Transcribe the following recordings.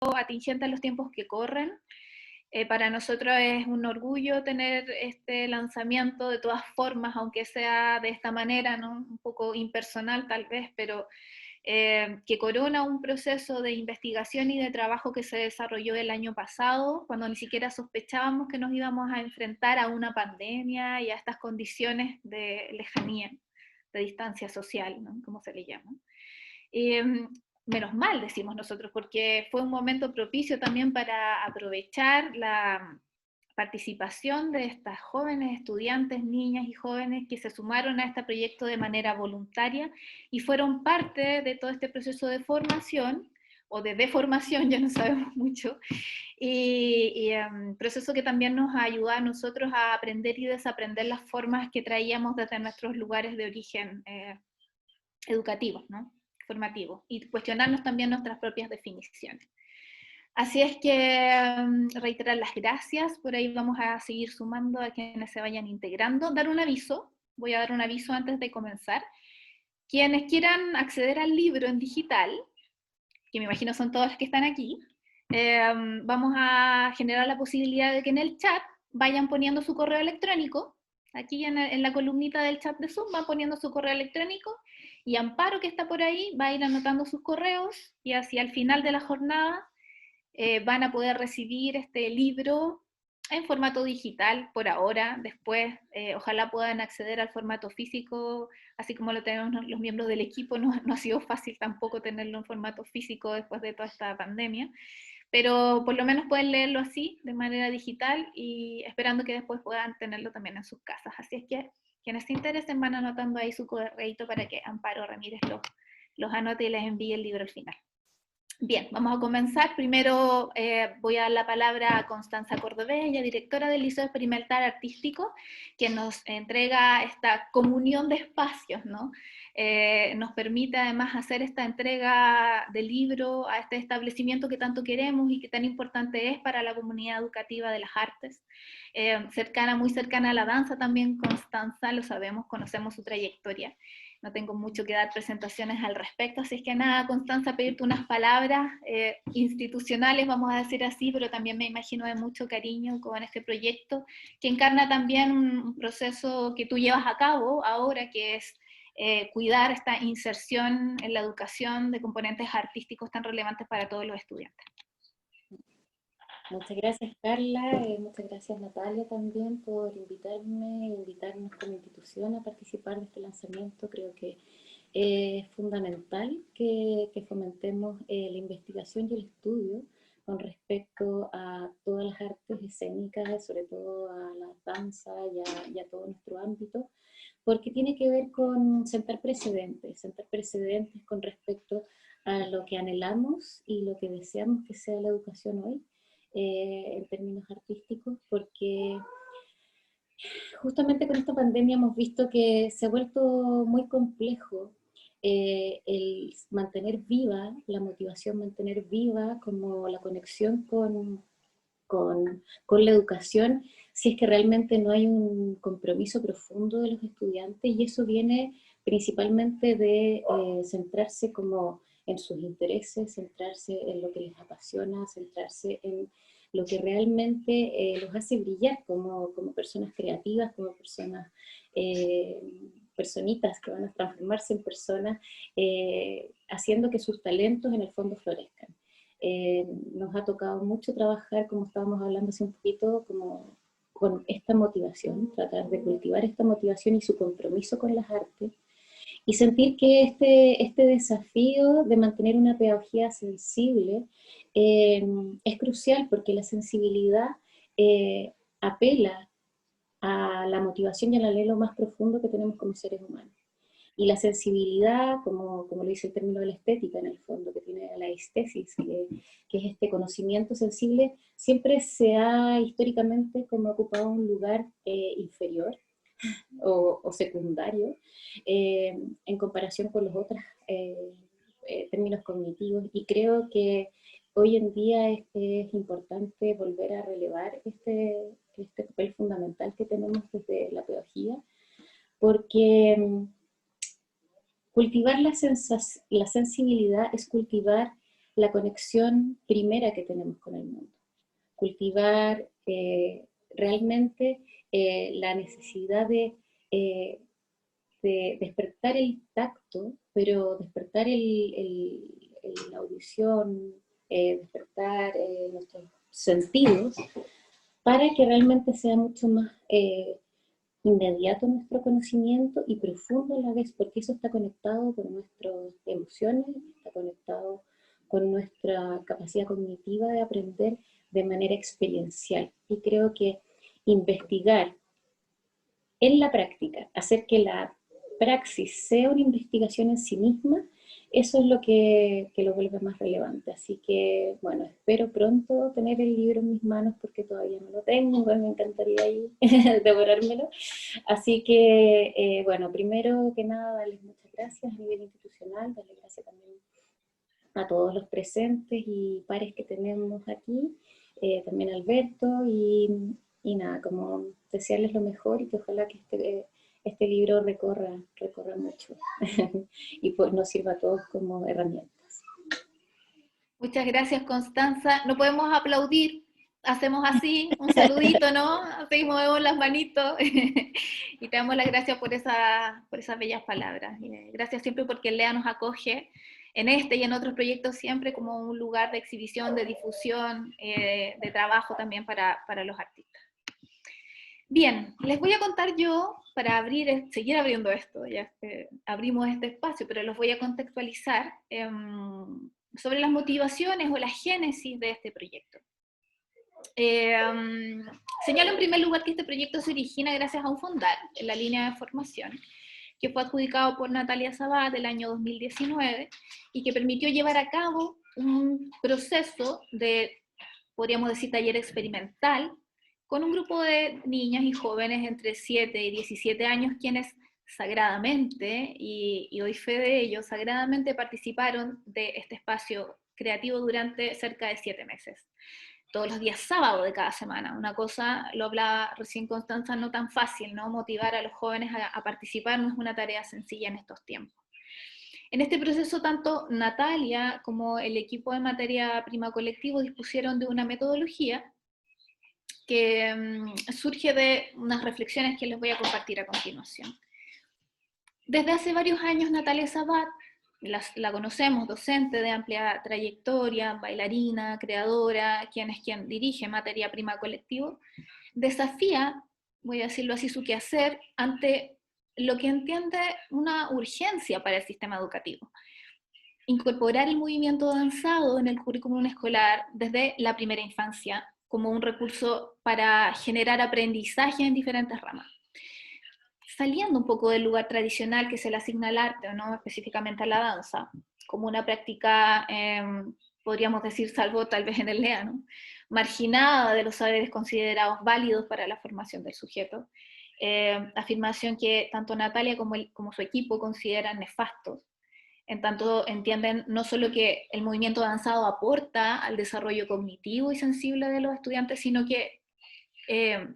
atingente a los tiempos que corren. Para nosotros es un orgullo tener este lanzamiento de todas formas, aunque sea de esta manera, ¿no? Un poco impersonal tal vez, pero que corona un proceso de investigación y de trabajo que se desarrolló el año pasado, cuando ni siquiera sospechábamos que nos íbamos a enfrentar a una pandemia y a estas condiciones de lejanía, de distancia social, ¿no? Como se le llama. Menos mal, decimos nosotros, porque fue un momento propicio también para aprovechar la participación de estas jóvenes estudiantes, niñas y jóvenes que se sumaron a este proyecto de manera voluntaria y fueron parte de todo este proceso de formación o de deformación, ya no sabemos mucho, y proceso que también nos ayuda a nosotros a aprender y desaprender las formas que traíamos desde nuestros lugares de origen educativos, ¿no? Formativos, y cuestionarnos también nuestras propias definiciones. Así es que reiterar las gracias, por ahí vamos a seguir sumando a quienes se vayan integrando. Dar un aviso, voy a dar un aviso antes de comenzar. Quienes quieran acceder al libro en digital, que me imagino son todos los que están aquí, vamos a generar la posibilidad de que en el chat vayan poniendo su correo electrónico. Aquí en la columnita del chat de Zoom van poniendo su correo electrónico y Amparo, que está por ahí, va a ir anotando sus correos y hacia el final de la jornada van a poder recibir este libro en formato digital por ahora. Después ojalá puedan acceder al formato físico, así como lo tenemos los miembros del equipo. No ha sido fácil tampoco tenerlo en formato físico después de toda esta pandemia, pero por lo menos pueden leerlo así, de manera digital, y esperando que después puedan tenerlo también en sus casas. Así es que quienes se interesen van anotando ahí su correíto para que Amparo Ramírez los anote y les envíe el libro al final. Bien, vamos a comenzar. Primero voy a dar la palabra a Constanza Cordobés, ella directora del Liceo Experimental Artístico, que nos entrega esta comunión de espacios, ¿no? Nos permite además hacer esta entrega de libro a este establecimiento que tanto queremos y que tan importante es para la comunidad educativa de las artes. Muy cercana a la danza también, Constanza, lo sabemos, conocemos su trayectoria. No tengo mucho que dar presentaciones al respecto, así es que nada, Constanza, pedirte unas palabras institucionales, vamos a decir así, pero también me imagino de mucho cariño con este proyecto, que encarna también un proceso que tú llevas a cabo ahora, que es cuidar esta inserción en la educación de componentes artísticos tan relevantes para todos los estudiantes. Muchas gracias, Carla, muchas gracias, Natalia, también por invitarnos como institución a participar de este lanzamiento. Creo que es fundamental que fomentemos la investigación y el estudio con respecto a todas las artes escénicas, sobre todo a la danza y a todo nuestro ámbito, porque tiene que ver con sentar precedentes con respecto a lo que anhelamos y lo que deseamos que sea la educación hoy. En términos artísticos, porque justamente con esta pandemia hemos visto que se ha vuelto muy complejo el mantener viva la motivación, mantener viva como la conexión con la educación, si es que realmente no hay un compromiso profundo de los estudiantes, y eso viene principalmente de centrarse como en sus intereses, centrarse en lo que les apasiona, centrarse en lo que realmente los hace brillar como personas creativas, como personas, personitas que van a transformarse en personas, haciendo que sus talentos en el fondo florezcan. Nos ha tocado mucho trabajar, como estábamos hablando hace un poquito, como con esta motivación, tratar de cultivar esta motivación y su compromiso con las artes, y sentir que este desafío de mantener una pedagogía sensible es crucial, porque la sensibilidad apela a la motivación y al anhelo más profundo que tenemos como seres humanos. Y la sensibilidad, como lo dice el término de la estética en el fondo, que tiene la estesis, que es este conocimiento sensible, siempre se ha históricamente como ocupado un lugar inferior o secundario en comparación con los otros términos cognitivos, y creo que hoy en día es importante volver a relevar este papel fundamental que tenemos desde la pedagogía, porque cultivar la sensibilidad es cultivar la conexión primera que tenemos con el mundo. Cultivar realmente la necesidad de despertar el tacto, pero despertar la audición, despertar nuestros sentidos, para que realmente sea mucho más inmediato nuestro conocimiento y profundo a la vez, porque eso está conectado con nuestras emociones, está conectado con nuestra capacidad cognitiva de aprender de manera experiencial. Y creo que investigar en la práctica, hacer que la praxis sea una investigación en sí misma, eso es lo que lo vuelve más relevante. Así que, bueno, espero pronto tener el libro en mis manos porque todavía no lo tengo, me encantaría ahí devorármelo. Así que, bueno, primero que nada, darles muchas gracias a nivel institucional, darles gracias también a todos los presentes y pares que tenemos aquí, también a Alberto, y nada, como desearles lo mejor y que ojalá que este libro recorra mucho y pues nos sirva a todos como herramientas. Muchas gracias, Constanza. No podemos aplaudir, hacemos así, un saludito, ¿no? Así movemos las manitos y te damos las gracias por esas bellas palabras. Gracias siempre porque el LEA nos acoge en este y en otros proyectos siempre como un lugar de exhibición, de difusión, de trabajo también para los artistas. Bien, les voy a contar yo, para seguir abriendo esto, ya abrimos este espacio, pero los voy a contextualizar sobre las motivaciones o la génesis de este proyecto. Señalo en primer lugar que este proyecto se origina gracias a un fondar en la línea de formación, que fue adjudicado por Natalia Sabat el año 2019 y que permitió llevar a cabo un proceso de, podríamos decir, taller experimental con un grupo de niñas y jóvenes entre 7 y 17 años quienes sagradamente, y doy fe de ello, sagradamente participaron de este espacio creativo durante cerca de 7 meses. Todos los días sábado de cada semana. Una cosa, lo hablaba recién Constanza, no tan fácil, ¿no? Motivar a los jóvenes a participar no es una tarea sencilla en estos tiempos. En este proceso, tanto Natalia como el equipo de materia prima colectivo dispusieron de una metodología que surge de unas reflexiones que les voy a compartir a continuación. Desde hace varios años, Natalia Sabat, la conocemos, docente de amplia trayectoria, bailarina, creadora, quien es quien dirige Materia Prima Colectivo, desafía, voy a decirlo así, su quehacer ante lo que entiende una urgencia para el sistema educativo. Incorporar el movimiento danzado en el currículum escolar desde la primera infancia como un recurso para generar aprendizaje en diferentes ramas. Saliendo un poco del lugar tradicional que se le asigna al arte, o no específicamente a la danza, como una práctica, podríamos decir, salvo tal vez en el LEA, ¿no? Marginada de los saberes considerados válidos para la formación del sujeto, afirmación que tanto Natalia como su equipo consideran nefastos, en tanto entienden no solo que el movimiento danzado aporta al desarrollo cognitivo y sensible de los estudiantes, sino que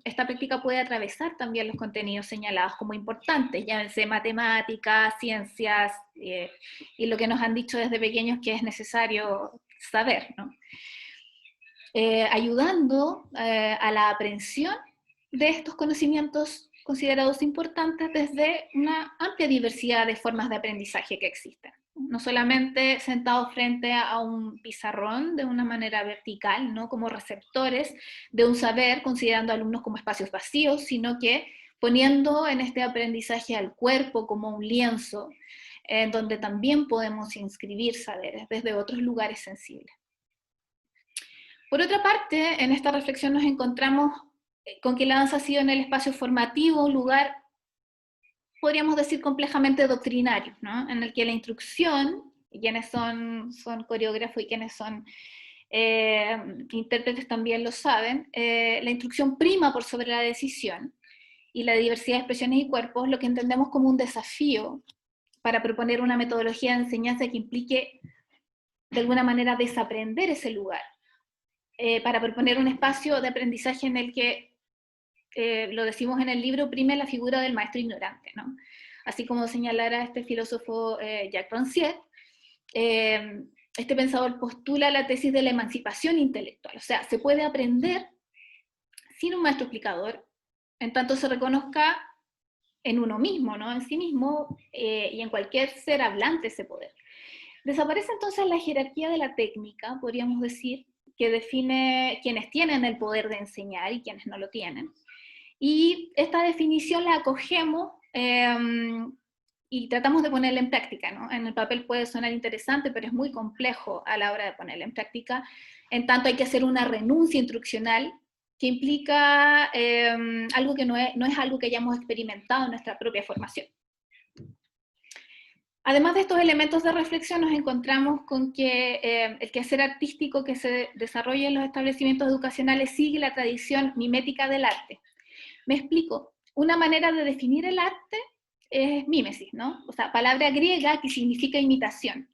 esta práctica puede atravesar también los contenidos señalados como importantes, llámense matemáticas, ciencias, y lo que nos han dicho desde pequeños que es necesario saber, ¿no? Ayudando a la aprehensión de estos conocimientos considerados importantes desde una amplia diversidad de formas de aprendizaje que existen. No solamente sentados frente a un pizarrón de una manera vertical, ¿no? Como receptores de un saber, considerando a alumnos como espacios vacíos, sino que poniendo en este aprendizaje al cuerpo como un lienzo, en donde también podemos inscribir saberes desde otros lugares sensibles. Por otra parte, en esta reflexión nos encontramos con que la danza ha sido en el espacio formativo un lugar, podríamos decir, complejamente doctrinario, ¿no? En el que la instrucción, y quienes son coreógrafos y quienes son intérpretes también lo saben, la instrucción prima por sobre la decisión, y la diversidad de expresiones y cuerpos, lo que entendemos como un desafío para proponer una metodología de enseñanza que implique, de alguna manera, desaprender ese lugar, para proponer un espacio de aprendizaje en el que, lo decimos en el libro, prime la figura del maestro ignorante, ¿no? Así como señalara este filósofo Jacques Rancière, este pensador postula la tesis de la emancipación intelectual, o sea, se puede aprender sin un maestro explicador, en tanto se reconozca en uno mismo, ¿no? En sí mismo y en cualquier ser hablante ese poder. Desaparece entonces la jerarquía de la técnica, podríamos decir, que define quienes tienen el poder de enseñar y quienes no lo tienen. Y esta definición la acogemos y tratamos de ponerla en práctica, ¿no? En el papel puede sonar interesante, pero es muy complejo a la hora de ponerla en práctica. En tanto hay que hacer una renuncia instruccional que implica algo que no es algo que hayamos experimentado en nuestra propia formación. Además de estos elementos de reflexión, nos encontramos con que el quehacer artístico que se desarrolla en los establecimientos educacionales sigue la tradición mimética del arte. Me explico. Una manera de definir el arte es mímesis, ¿no? O sea, palabra griega que significa imitación.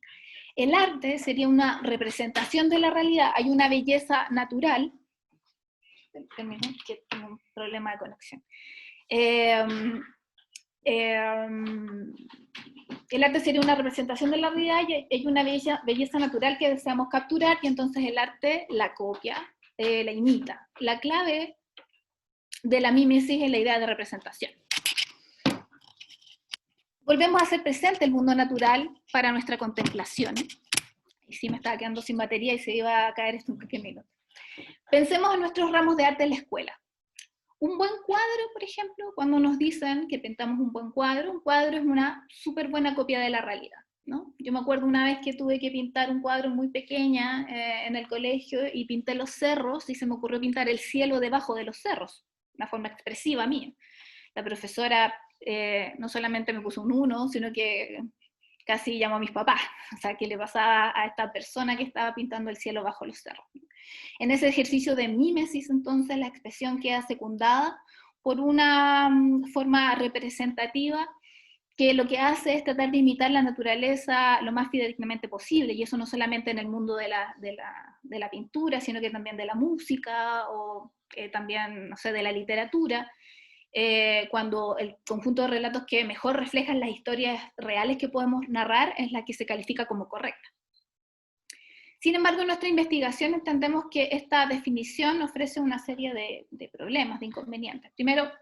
El arte sería una representación de la realidad. Hay una belleza natural. Termino, que tengo un problema de conexión. El arte sería una representación de la realidad y hay una belleza natural que deseamos capturar y entonces el arte la copia, la imita. La clave de la mímesis es la idea de representación. Volvemos a hacer presente el mundo natural para nuestra contemplación. Y sí me estaba quedando sin batería y se iba a caer esto en cualquier minuto. Pensemos en nuestros ramos de arte en la escuela. Un buen cuadro, por ejemplo, cuando nos dicen que pintamos un cuadro es una súper buena copia de la realidad, ¿no? Yo me acuerdo una vez que tuve que pintar un cuadro muy pequeña en el colegio y pinté los cerros y se me ocurrió pintar el cielo debajo de los cerros, una forma expresiva mía. La profesora no solamente me puso un 1, sino que casi llamó a mis papás, o sea, ¿qué le pasaba a esta persona que estaba pintando el cielo bajo los cerros? En ese ejercicio de mímesis, entonces, la expresión queda secundada por una forma representativa que lo que hace es tratar de imitar la naturaleza lo más fidedignamente posible, y eso no solamente en el mundo de la pintura, sino que también de la música, o también, no sé, de la literatura, cuando el conjunto de relatos que mejor reflejan las historias reales que podemos narrar es la que se califica como correcta. Sin embargo, en nuestra investigación entendemos que esta definición ofrece una serie de problemas, de inconvenientes. Primero,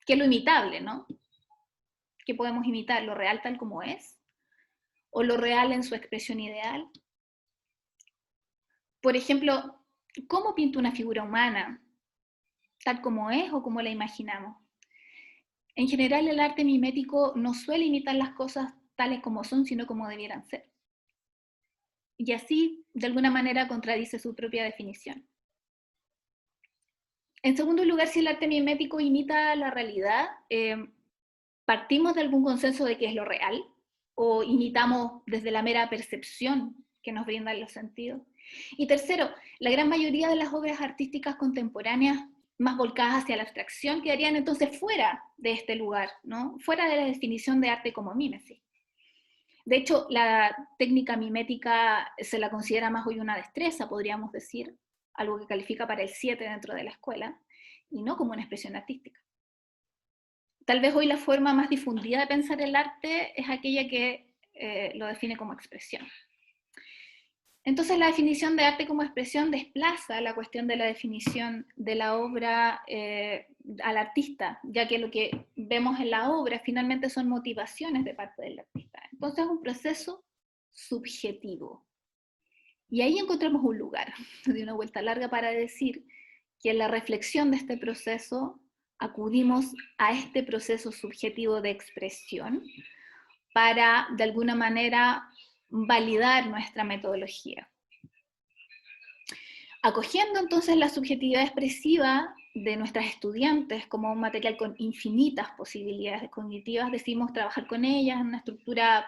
¿qué es lo imitable, no? ¿Qué podemos imitar? ¿Lo real tal como es? ¿O lo real en su expresión ideal? Por ejemplo, ¿cómo pinto una figura humana? ¿Tal como es o como la imaginamos? En general, el arte mimético no suele imitar las cosas tales como son, sino como debieran ser. Y así, de alguna manera, contradice su propia definición. En segundo lugar, si el arte mimético imita la realidad, ¿partimos de algún consenso de qué es lo real? ¿O imitamos desde la mera percepción que nos brindan los sentidos? Y tercero, la gran mayoría de las obras artísticas contemporáneas más volcadas hacia la abstracción quedarían entonces fuera de este lugar, ¿no? Fuera de la definición de arte como mímesis. De hecho, la técnica mimética se la considera más hoy una destreza, podríamos decir, algo que califica para el 7 dentro de la escuela, y no como una expresión artística. Tal vez hoy la forma más difundida de pensar el arte es aquella que lo define como expresión. Entonces la definición de arte como expresión desplaza la cuestión de la definición de la obra al artista, ya que lo que vemos en la obra finalmente son motivaciones de parte del artista. Entonces es un proceso subjetivo. Y ahí encontramos un lugar, de una vuelta larga, para decir que en la reflexión de este proceso acudimos a este proceso subjetivo de expresión para, de alguna manera, validar nuestra metodología. Acogiendo entonces la subjetividad expresiva de nuestras estudiantes como un material con infinitas posibilidades cognitivas, decidimos trabajar con ellas en una estructura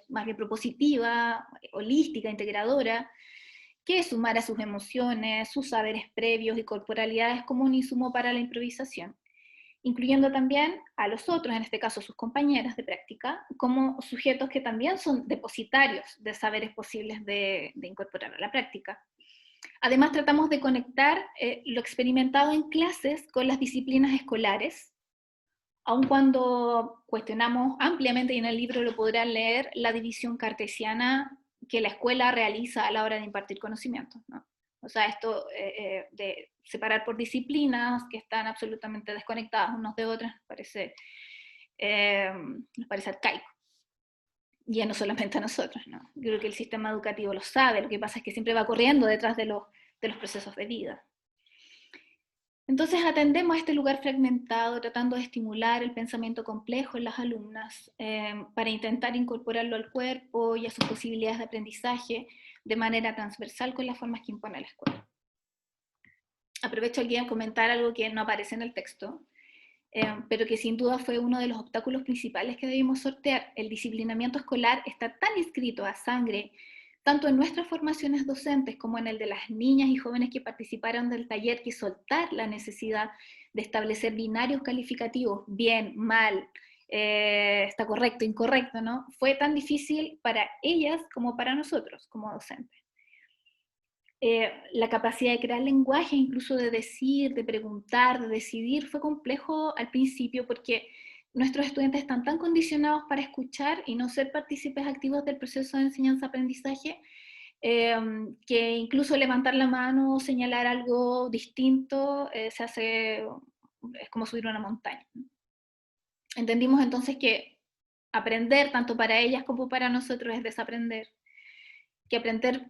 más bien propositiva, holística, integradora, que sumara sus emociones, sus saberes previos y corporalidades como un insumo para la improvisación, incluyendo también a los otros, en este caso sus compañeras de práctica, como sujetos que también son depositarios de saberes posibles de incorporar a la práctica. Además, tratamos de conectar lo experimentado en clases con las disciplinas escolares, aun cuando cuestionamos ampliamente, y en el libro lo podrán leer, la división cartesiana que la escuela realiza a la hora de impartir conocimientos, ¿no? O sea, esto de separar por disciplinas que están absolutamente desconectadas unos de otras nos parece arcaico. Y ya no solamente a nosotros, ¿no? Yo creo que el sistema educativo lo sabe, lo que pasa es que siempre va corriendo detrás de los procesos de vida. Entonces atendemos a este lugar fragmentado, tratando de estimular el pensamiento complejo en las alumnas para intentar incorporarlo al cuerpo y a sus posibilidades de aprendizaje de manera transversal con las formas que impone la escuela. Aprovecho aquí a comentar algo que no aparece en el texto, pero que sin duda fue uno de los obstáculos principales que debimos sortear. El disciplinamiento escolar está tan inscrito a sangre, tanto en nuestras formaciones docentes como en el de las niñas y jóvenes que participaron del taller, que soltar la necesidad de establecer binarios calificativos, bien, mal, está correcto, incorrecto, ¿no? Fue tan difícil para ellas como para nosotros como docentes. La capacidad de crear lenguaje, incluso de decir, de preguntar, de decidir, fue complejo al principio porque nuestros estudiantes están tan condicionados para escuchar y no ser partícipes activos del proceso de enseñanza-aprendizaje, que incluso levantar la mano o señalar algo distinto es como subir una montaña. Entendimos entonces que aprender, tanto para ellas como para nosotros, es desaprender, que aprender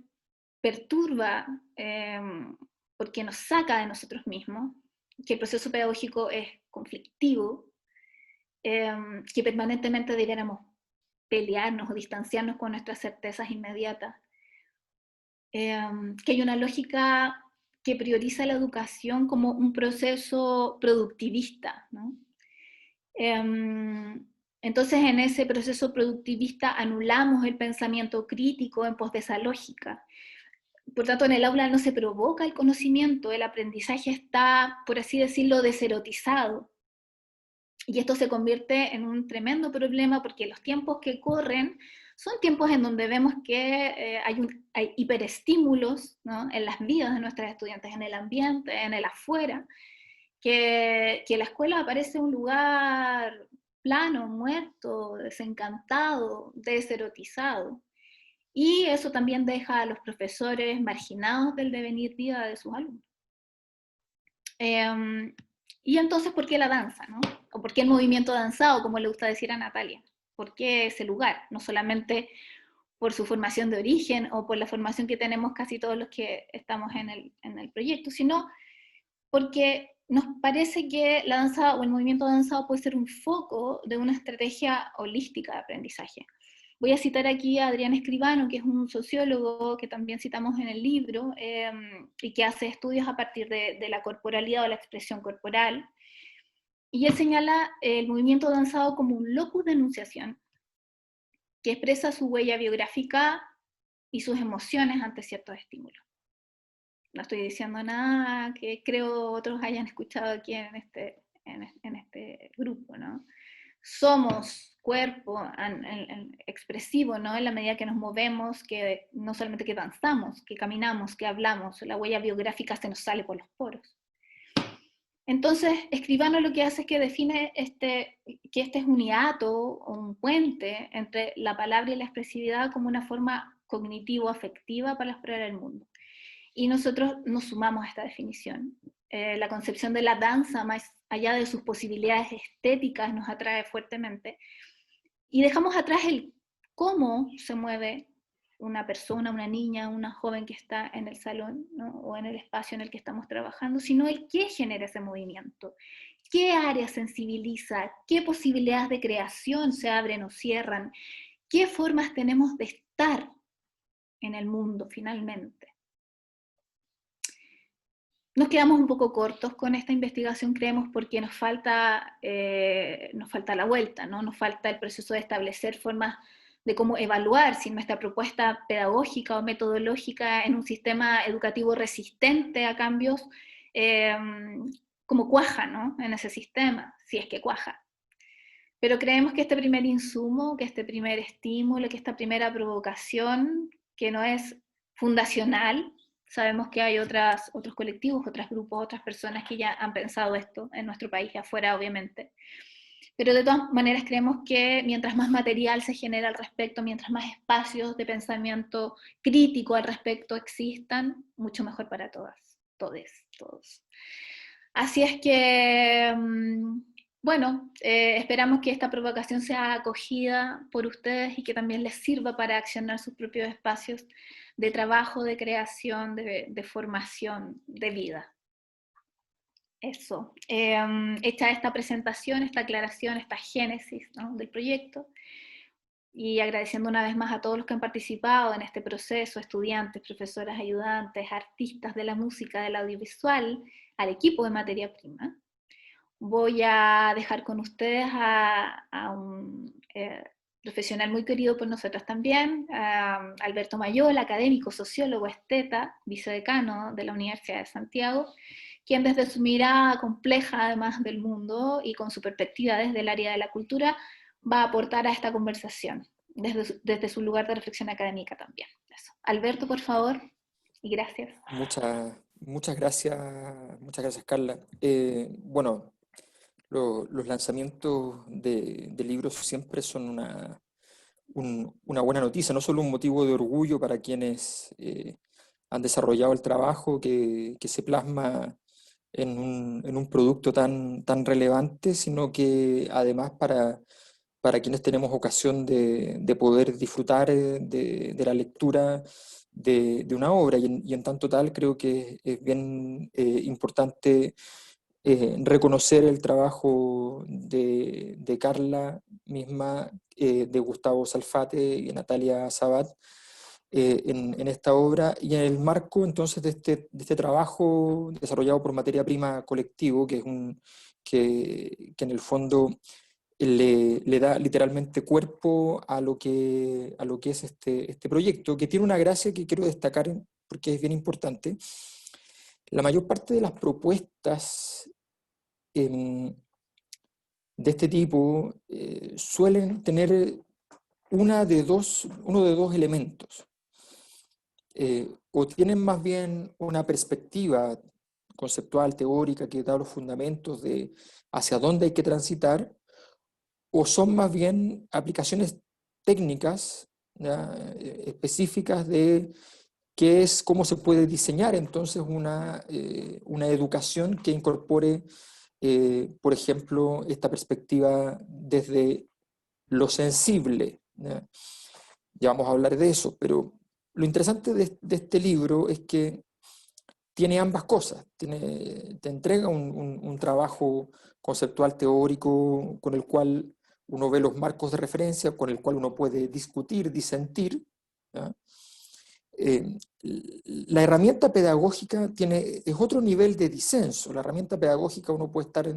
perturba porque nos saca de nosotros mismos, que el proceso pedagógico es conflictivo, que permanentemente debiéramos pelearnos o distanciarnos con nuestras certezas inmediatas, que hay una lógica que prioriza la educación como un proceso productivista, ¿no? Entonces, en ese proceso productivista anulamos el pensamiento crítico en pos de esa lógica. Por tanto, en el aula no se provoca el conocimiento, el aprendizaje está, por así decirlo, deserotizado. Y esto se convierte en un tremendo problema porque los tiempos que corren son tiempos en donde vemos que hay hiperestímulos, ¿no?, en las vidas de nuestros estudiantes, en el ambiente, en el afuera, que la escuela parece un lugar plano, muerto, desencantado, deserotizado. Y eso también deja a los profesores marginados del devenir vida de sus alumnos. Y entonces, ¿por qué la danza, no? ¿O por qué el movimiento danzado, como le gusta decir a Natalia? ¿Por qué ese lugar? No solamente por su formación de origen o por la formación que tenemos casi todos los que estamos en el proyecto, sino porque nos parece que la danza o el movimiento danzado puede ser un foco de una estrategia holística de aprendizaje. Voy a citar aquí a Adrián Escribano, que es un sociólogo que también citamos en el libro, y que hace estudios a partir de la corporalidad o la expresión corporal. Y él señala el movimiento danzado como un locus de enunciación, que expresa su huella biográfica y sus emociones ante ciertos estímulos. No estoy diciendo nada que creo otros hayan escuchado aquí en este grupo, ¿no? Somos cuerpo expresivo, ¿no? En la medida que nos movemos, que no solamente que danzamos, que caminamos, que hablamos, la huella biográfica se nos sale por los poros. Entonces, Escribano lo que hace es que define que este es un hiato o un puente entre la palabra y la expresividad como una forma cognitivo-afectiva para explorar el mundo. Y nosotros nos sumamos a esta definición. La concepción de la danza, más allá de sus posibilidades estéticas, nos atrae fuertemente. Y dejamos atrás el cómo se mueve una persona, una niña, una joven que está en el salón, ¿no?, o en el espacio en el que estamos trabajando, sino el qué genera ese movimiento, qué áreas sensibiliza, qué posibilidades de creación se abren o cierran, qué formas tenemos de estar en el mundo finalmente. Nos quedamos un poco cortos con esta investigación, creemos, porque nos falta la vuelta, ¿no? Nos falta el proceso de establecer formas de cómo evaluar si nuestra propuesta pedagógica o metodológica en un sistema educativo resistente a cambios, como cuaja, ¿no?, en ese sistema, si es que cuaja. Pero creemos que este primer insumo, que este primer estímulo, que esta primera provocación, que no es fundacional, sabemos que hay otros colectivos, otros grupos, otras personas que ya han pensado esto en nuestro país y afuera, obviamente, pero de todas maneras creemos que mientras más material se genera al respecto, mientras más espacios de pensamiento crítico al respecto existan, mucho mejor para todas, todos. Así es que, bueno, esperamos que esta provocación sea acogida por ustedes y que también les sirva para accionar sus propios espacios de trabajo, de creación, de formación, de vida. Eso. Hecha esta presentación, esta aclaración, esta génesis, ¿no?, del proyecto, y agradeciendo una vez más a todos los que han participado en este proceso, estudiantes, profesoras, ayudantes, artistas de la música, del audiovisual, al equipo de materia prima. Voy a dejar con ustedes a un profesional muy querido por nosotros también, Alberto Mayol, académico, sociólogo, esteta, vicedecano de la Universidad de Santiago, quien desde su mirada compleja además del mundo y con su perspectiva desde el área de la cultura va a aportar a esta conversación, desde su lugar de reflexión académica también. Eso. Alberto, por favor, y gracias. Muchas gracias, Carla. Bueno, los lanzamientos de libros siempre son una buena noticia, no solo un motivo de orgullo para quienes han desarrollado el trabajo que se plasma en un producto tan relevante, sino que además para quienes tenemos ocasión de poder disfrutar de la lectura de una obra. Y en tanto tal, creo que es bien importante reconocer el trabajo de Carla misma, de Gustavo Salfate y de Natalia Sabat en esta obra, y en el marco entonces de este trabajo desarrollado por Materia Prima Colectivo, que en el fondo le da literalmente cuerpo a lo que es este proyecto, que tiene una gracia que quiero destacar porque es bien importante. La mayor parte de las propuestas de este tipo suelen tener uno de dos elementos. O tienen más bien una perspectiva conceptual, teórica, que da los fundamentos de hacia dónde hay que transitar, o son más bien aplicaciones técnicas, ¿ya?, específicas de cómo se puede diseñar entonces una educación que incorpore, por ejemplo, esta perspectiva desde lo sensible, ¿ya? Ya vamos a hablar de eso, pero lo interesante de este libro es que tiene ambas cosas. Te entrega un trabajo conceptual teórico con el cual uno ve los marcos de referencia, con el cual uno puede discutir, disentir, ¿ya? La herramienta pedagógica es otro nivel de disenso. La herramienta pedagógica uno puede estar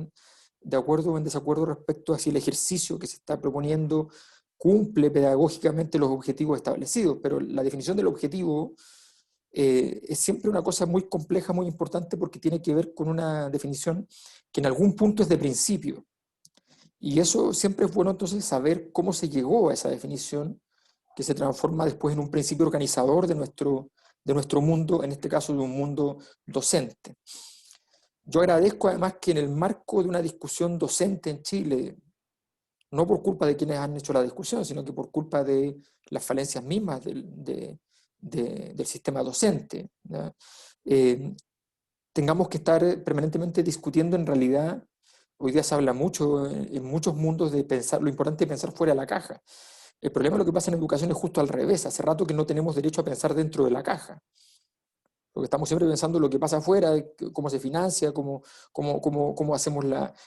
de acuerdo o en desacuerdo respecto a si el ejercicio que se está proponiendo cumple pedagógicamente los objetivos establecidos, pero la definición del objetivo es siempre una cosa muy compleja, muy importante, porque tiene que ver con una definición que en algún punto es de principio. Y eso siempre es bueno entonces saber cómo se llegó a esa definición, que se transforma después en un principio organizador de nuestro mundo, en este caso de un mundo docente. Yo agradezco además que en el marco de una discusión docente en Chile, no por culpa de quienes han hecho la discusión, sino que por culpa de las falencias mismas del sistema docente, ¿ya?, tengamos que estar permanentemente discutiendo. En realidad, hoy día se habla mucho en muchos mundos de pensar, lo importante es pensar fuera de la caja. El problema de lo que pasa en educación es justo al revés. Hace rato que no tenemos derecho a pensar dentro de la caja, porque estamos siempre pensando lo que pasa afuera, cómo se financia, cómo hacemos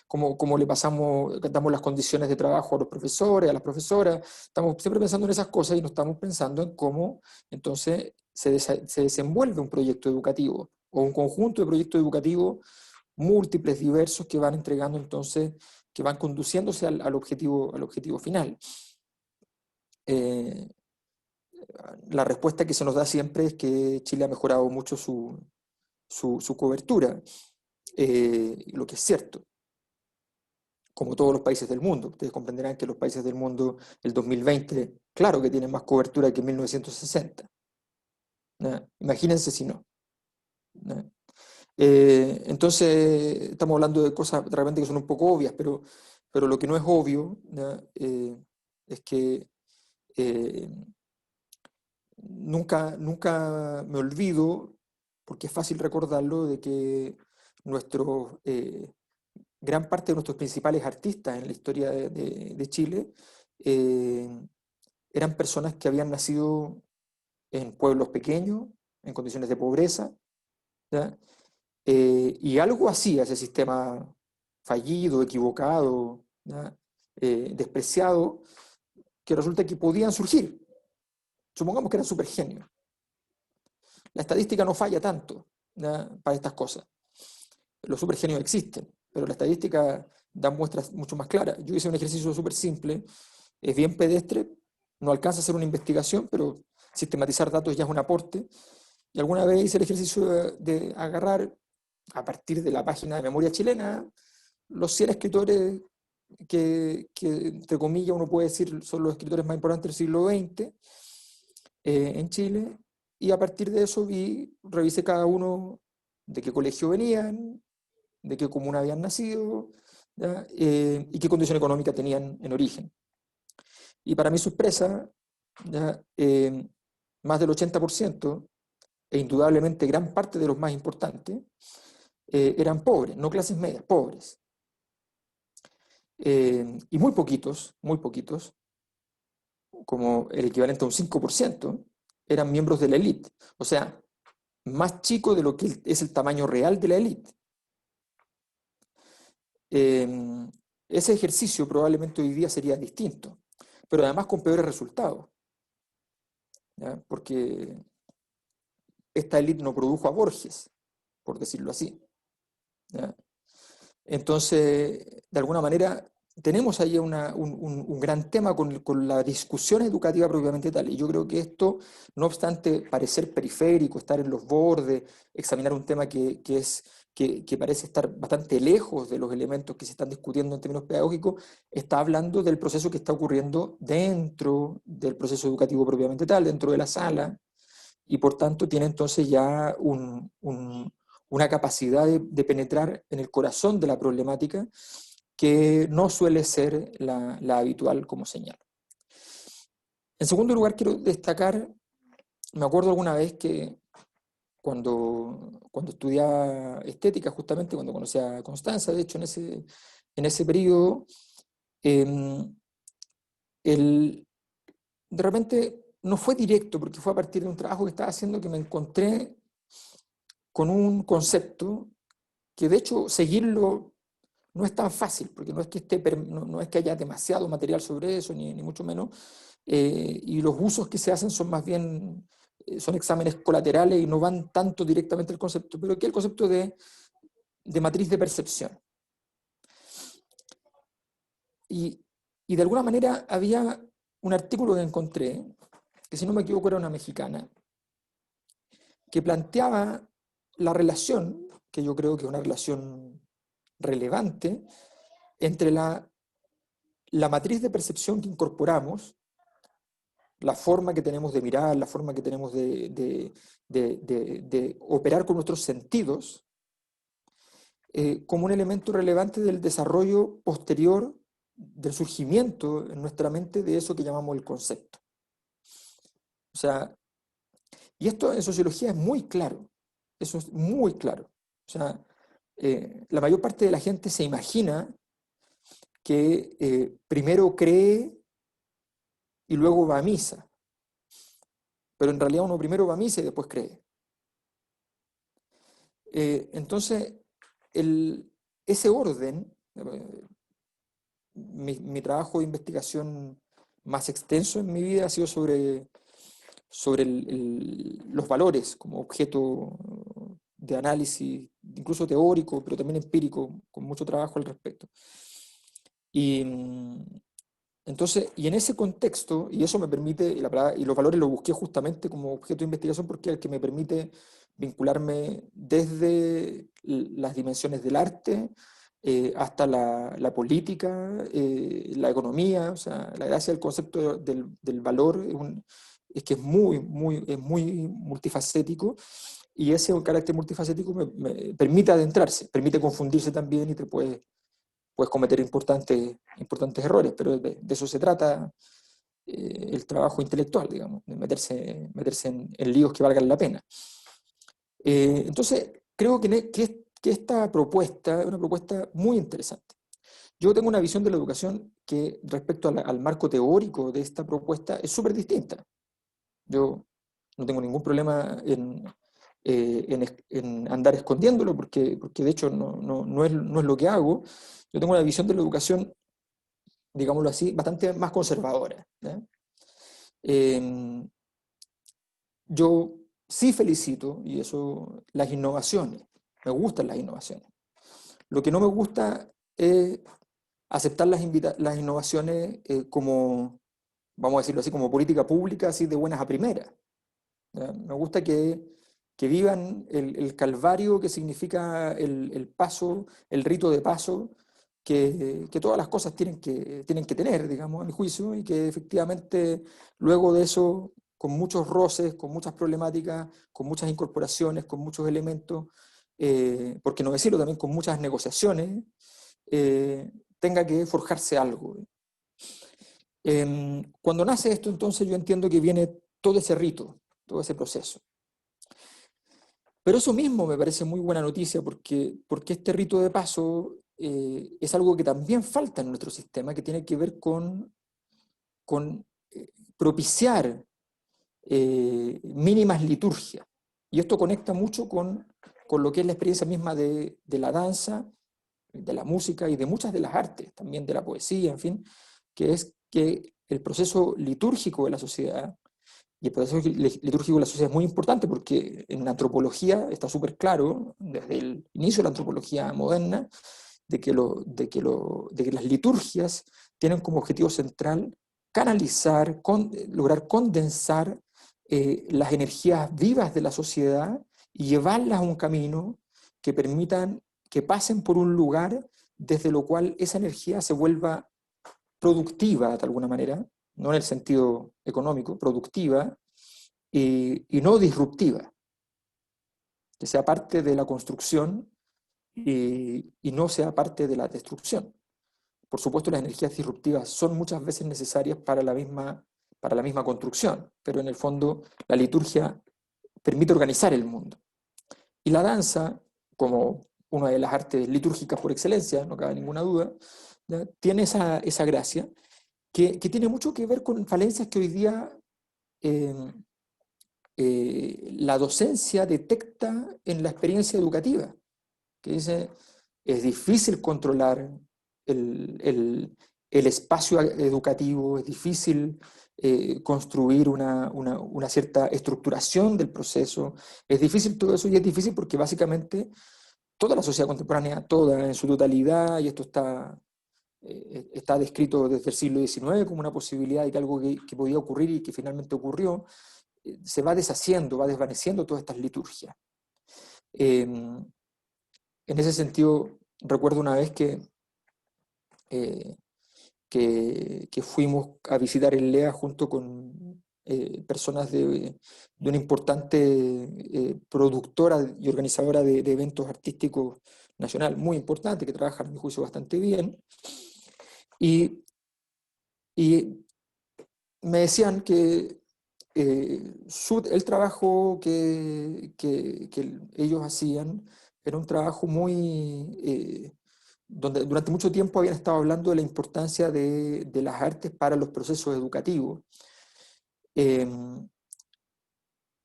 cómo le damos las condiciones de trabajo a los profesores, a las profesoras. Estamos siempre pensando en esas cosas y no estamos pensando en cómo entonces se desenvuelve un proyecto educativo o un conjunto de proyectos educativos múltiples, diversos, que van entregando entonces, que van conduciéndose al objetivo final. La respuesta que se nos da siempre es que Chile ha mejorado mucho su cobertura, lo que es cierto, como todos los países del mundo. Ustedes comprenderán que los países del mundo, el 2020, claro que tienen más cobertura que en 1960. ¿No? Imagínense si no. ¿No? Entonces, estamos hablando de cosas de repente que son un poco obvias, pero pero lo que no es obvio, ¿ya? Es que nunca me olvido, porque es fácil recordarlo, de que gran parte de nuestros principales artistas en la historia de Chile eh, eran personas que habían nacido en pueblos pequeños, en condiciones de pobreza, ¿ya? Y algo hacía ese sistema fallido, equivocado, ¿ya? Despreciado, que resulta que podían surgir. Supongamos que eran super genios. La estadística no falla tanto, ¿ya? Para estas cosas. Los supergenios existen, pero la estadística da muestras mucho más claras. Yo hice un ejercicio súper simple, es bien pedestre, no alcanza a hacer una investigación, pero sistematizar datos ya es un aporte. Y alguna vez hice el ejercicio de agarrar, a partir de la página de Memoria Chilena, los 100 escritores entre comillas, uno puede decir son los escritores más importantes del siglo XX en Chile, y a partir de eso revisé cada uno de qué colegio venían, de qué comuna habían nacido, y qué condición económica tenían en origen. Y para mi sorpresa, ¿ya? Más del 80%, e indudablemente gran parte de los más importantes, eran pobres, no clases medias, pobres. Y muy poquitos, como el equivalente a un 5%, eran miembros de la élite. O sea, más chico de lo que es el tamaño real de la élite. Ese ejercicio probablemente hoy día sería distinto, pero además con peores resultados, ¿ya? Porque esta élite no produjo a Borges, por decirlo así, ¿ya? Entonces, de alguna manera, tenemos ahí un gran tema con la discusión educativa propiamente tal, y yo creo que esto, no obstante parecer periférico, estar en los bordes, examinar un tema que parece estar bastante lejos de los elementos que se están discutiendo en términos pedagógicos, está hablando del proceso que está ocurriendo dentro del proceso educativo propiamente tal, dentro de la sala, y por tanto tiene entonces ya una capacidad de penetrar en el corazón de la problemática que no suele ser la habitual, como señalo. En segundo lugar, quiero destacar, me acuerdo alguna vez que cuando estudiaba estética, justamente cuando conocí a Constanza, de hecho, en ese periodo, de repente no fue directo, porque fue a partir de un trabajo que estaba haciendo que me encontré con un concepto que de hecho seguirlo no es tan fácil, porque no es que, no es que haya demasiado material sobre eso, ni mucho menos, y los usos que se hacen son más bien, son exámenes colaterales y no van tanto directamente al concepto, pero aquí el concepto de matriz de percepción. Y de alguna manera había un artículo que encontré, que si no me equivoco era una mexicana, que planteaba la relación, que yo creo que es una relación relevante, entre la matriz de percepción que incorporamos, la forma que tenemos de mirar, la forma que tenemos de operar con nuestros sentidos, como un elemento relevante del desarrollo posterior, del surgimiento en nuestra mente de eso que llamamos el concepto. O sea, y esto en sociología es muy claro, eso es muy claro. O sea, la mayor parte de la gente se imagina que primero cree y luego va a misa. Pero en realidad uno primero va a misa y después cree. Entonces, ese orden, mi trabajo de investigación más extenso en mi vida ha sido sobre los valores como objeto de análisis, incluso teórico, pero también empírico, con mucho trabajo al respecto. Y entonces, y en ese contexto, y eso me permite, y los valores los busqué justamente como objeto de investigación porque es el que me permite vincularme desde las dimensiones del arte hasta la política, la economía. O sea, la gracia del concepto del valor es que es muy multifacético, y ese carácter multifacético me permite adentrarse, permite confundirse también y te puede puedes cometer importantes errores, pero de eso se trata el trabajo intelectual, digamos, de meterse en líos que valgan la pena. Entonces, creo que esta propuesta es una propuesta muy interesante. Yo tengo una visión de la educación que respecto al marco teórico de esta propuesta es súper distinta. Yo no tengo ningún problema en andar escondiéndolo, porque de hecho no es lo que hago. Yo tengo una visión de la educación, digámoslo así, bastante más conservadora, ¿ya? Yo sí felicito, y eso, las innovaciones. Me gustan las innovaciones. Lo que no me gusta es aceptar las innovaciones como, vamos a decirlo así, como política pública, así de buenas a primeras. ¿Ya? Me gusta que vivan el calvario que significa el paso, el rito de paso, que todas las cosas tienen que tener, digamos, a mi juicio, y que efectivamente luego de eso, con muchos roces, con muchas problemáticas, con muchas incorporaciones, con muchos elementos, por qué no decirlo también con muchas negociaciones, tenga que forjarse algo. Cuando nace esto, entonces yo entiendo que viene todo ese rito, todo ese proceso. Pero eso mismo me parece muy buena noticia porque este rito de paso es algo que también falta en nuestro sistema, que tiene que ver con propiciar mínimas liturgias. Y esto conecta mucho con lo que es la experiencia misma de la danza, de la música y de muchas de las artes, también de la poesía, en fin, que es que el proceso litúrgico de la sociedad, y el proceso litúrgico de la sociedad es muy importante porque en la antropología está súper claro, desde el inicio de la antropología moderna, de que las liturgias tienen como objetivo central canalizar, lograr condensar las energías vivas de la sociedad y llevarlas a un camino que permitan que pasen por un lugar desde lo cual esa energía se vuelva productiva de alguna manera, no en el sentido económico, productiva y no disruptiva, que sea parte de la construcción y no sea parte de la destrucción. Por supuesto, las energías disruptivas son muchas veces necesarias para la misma construcción, pero en el fondo la liturgia permite organizar el mundo. Y la danza, como una de las artes litúrgicas por excelencia, no cabe ninguna duda, ¿ya? Tiene esa gracia que tiene mucho que ver con falencias que hoy día la docencia detecta en la experiencia educativa, que dice, es difícil controlar el espacio educativo, es difícil construir una cierta estructuración del proceso, es difícil todo eso y es difícil porque básicamente toda la sociedad contemporánea, toda en su totalidad, y esto está descrito desde el siglo XIX como una posibilidad de que algo que podía ocurrir y que finalmente ocurrió, se va deshaciendo, va desvaneciendo todas estas liturgias. En ese sentido, recuerdo una vez que fuimos a visitar el LEA junto con personas de una importante productora y organizadora de eventos artísticos nacional, muy importante, que trabajan, a mi juicio, bastante bien. Y me decían que el trabajo que ellos hacían era un trabajo donde durante mucho tiempo habían estado hablando de la importancia de las artes para los procesos educativos.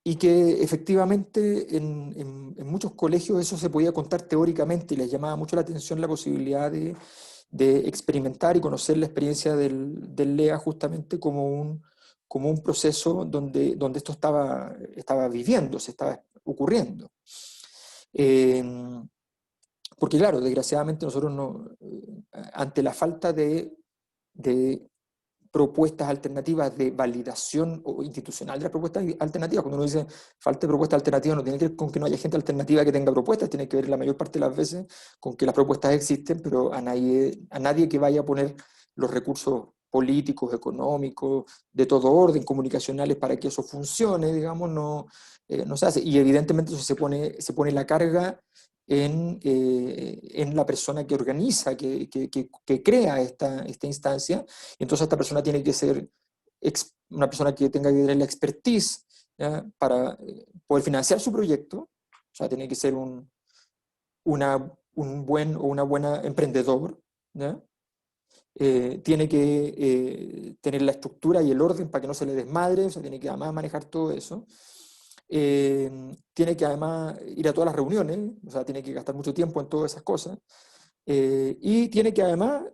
Y que efectivamente en muchos colegios eso se podía contar teóricamente y les llamaba mucho la atención la posibilidad de experimentar y conocer la experiencia del LEA justamente como un proceso donde esto estaba viviendo, se estaba ocurriendo. Porque claro, desgraciadamente nosotros ante la falta de propuestas alternativas de validación o institucional de las propuestas alternativas, cuando uno dice falta de propuestas alternativas no tiene que ver con que no haya gente alternativa que tenga propuestas, tiene que ver la mayor parte de las veces con que las propuestas existen, pero a nadie que vaya a poner los recursos políticos, económicos, de todo orden, comunicacionales para que eso funcione, digamos, no se hace. Y evidentemente eso se pone la carga en la persona que organiza, que crea esta instancia. Y entonces esta persona tiene que ser una persona que tenga que tener la expertise, ¿ya?, para poder financiar su proyecto. O sea, tiene que ser un buen o una buena emprendedor, ¿ya? Tiene que tener la estructura y el orden para que no se le desmadre, o sea, tiene que además manejar todo eso. Tiene que además ir a todas las reuniones, o sea, tiene que gastar mucho tiempo en todas esas cosas. Y tiene que además,